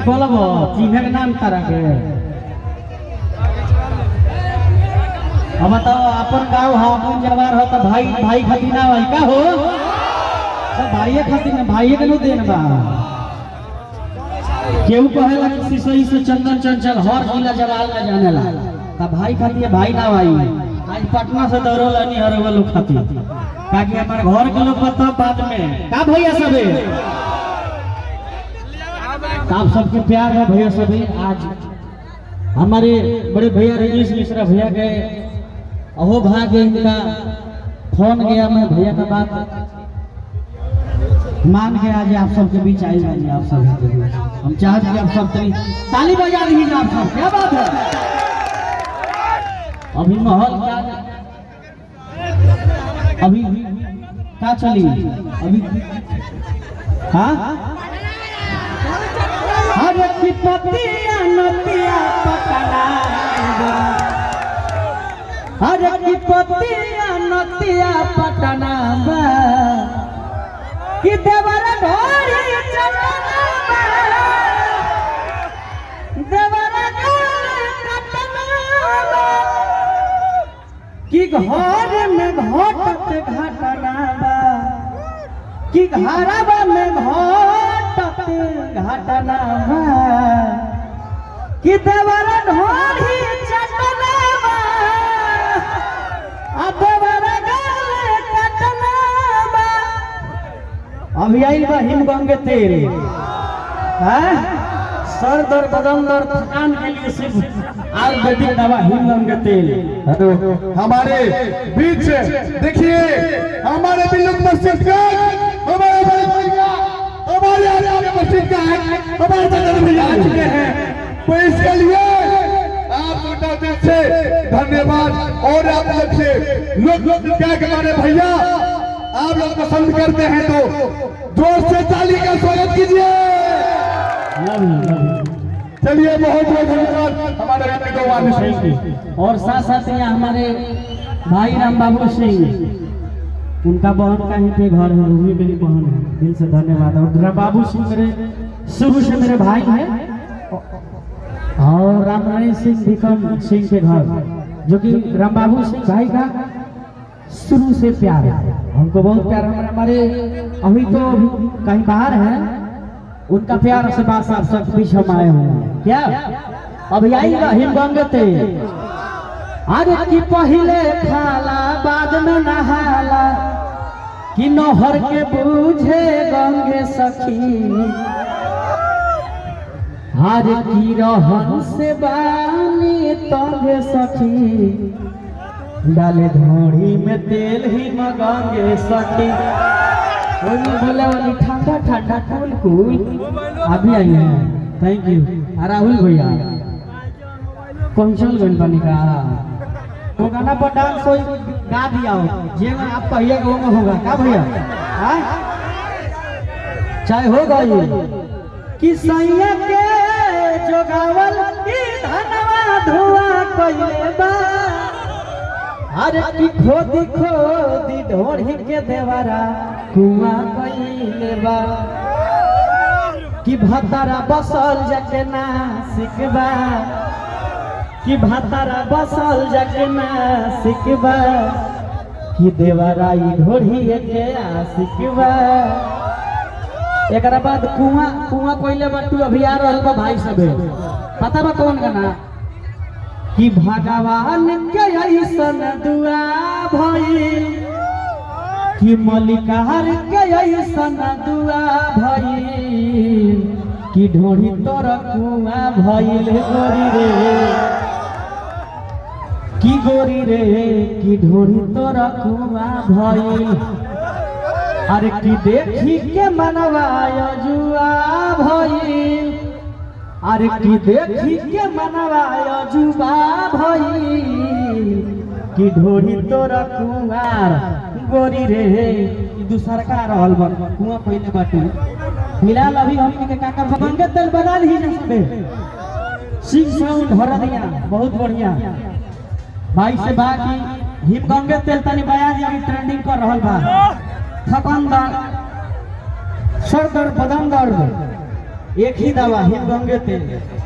बोलब चिन्ह के नाम तारा के अब बताओ अपन गाँव हो अपन जवार हो तो भाई भाई खातिर ना भाई का हो सब भाई खातिर ना भाई के नो देन बा केहू कहेला कि सिसई से चंदन चंचल हर जिला जवाल में जानेला तब भाई खातिर भाई ना भाई आज पटना से दौड़ल नहीं हर लोग खातिर ताकि हमारे घर के लोग बताओ बाद में का भैया सबे आप सबके प्यार है भैया सभी। आज हमारे बड़े भैया रईस मिश्रा भैया के अहो भाग्य इनका फोन गया मैं भैया का बात मान के आज आप सबके बीच आई जाइए आप सब हम चाहते हैं आप सब ताली बजा रही आप सब क्या बात है अभी माहौल क्या अभी क्या चली अभी हाँ अरे की पतिया नतिया पटना अरे की पतिया नतिया पटना कि देवर ढोरी चटना देवर कि घर में घटत घटना कि घरवा में घटत घटना कि देवर ढोरी चटना देवर गले कटना अभी आई बा हिमगंगे तेल सर दर्द बदन दर्द थकान के लिए सिर्फ आयुर्वेदिक दवा हिमगंगे तेल। हमारे बीच देखिए हमारे बिल्कुल मस्जिद का हमारे बड़े भैया हमारे आगे मस्जिद का है हमारे बड़े भैया आ चुके हैं तो इसके लिए आप लोगों दिल से धन्यवाद और आप लोग से लोग क्या हमारे भैया आप लोग पसंद करते हैं तो जोर से ताली का स्वागत कीजिए। चलिए बहुत बहुत धन्यवाद हमारे सिंह और साथ साथ यहाँ हमारे भाई राम बाबू सिंह उनका बहन का ही पे घर है वो भी मेरी बहन है दिल से धन्यवाद। और राम बाबू सिंह मेरे शुरू से मेरे भाई हैं और रामरानी सिंह विक्रम सिंह के घर जो कि राम बाबू सिंह भाई का शुरू से प्यार है हमको बहुत प्यार है। हमारे अभी तो कहीं बाहर है उनका प्यार से बात आप सब बीच हम आए हुए हैं क्या अब आईगा हिमगंगे तेल अरे की पहले खाला बाद में नहाला कि नहर के बूझे गंगे सखी हर की रहन से बानी तंगे सखी डाले धोड़ी में तेल ही मगंगे सखी बोले वाली ठंडा ठंडा कूल कूल अभी आई है थैंक यू राहुल भैया कौशल गण बनी का वो गाना पर डांस कोई गा दिया हो जे में आप कहिए वो में होगा क्या भैया चाहे होगा ये कि सैया के जोगावल की धनवा धुआ कइले बा अरे की खोदी ढोढ़ी के देवरा कुआं कइले बा कि भतारा बसल जके ना सिकबा कि भतारा बसल जके ना सिकबा कि देवरा ई ढोढ़ी के सिकबा एकरा बाद कुआं कइले बा तू अभी आ रहल बा भाई सबे पता बा कौन गाना कि भगवान के ऐसन दुआ भइल कि मलिकार के ऐसन दुआ भइल कि ढोढ़ी तोर कुआं भइल गोरी रे कि ढोढ़ी तोर कुआं भइल अरे कि देखी के मनवा जुआ भइल अरे की देखी के मनवा जुबा भइल कि ढोढ़ी तोरा कुआर गोरी रे दूसर का रहल बन कुआं पहले बाटे फिलहाल अभी हम के काका भगंगे तेल बना ली जसबे सिंह साउंड भरा दिया बहुत बढ़िया भाई से बाकी हिमगंगे तेल तनी बया दिया ट्रेंडिंग कर रहल बा थकान दर्द सर दर्द बदन दर्द एक ही दवा हिमगंगे तेल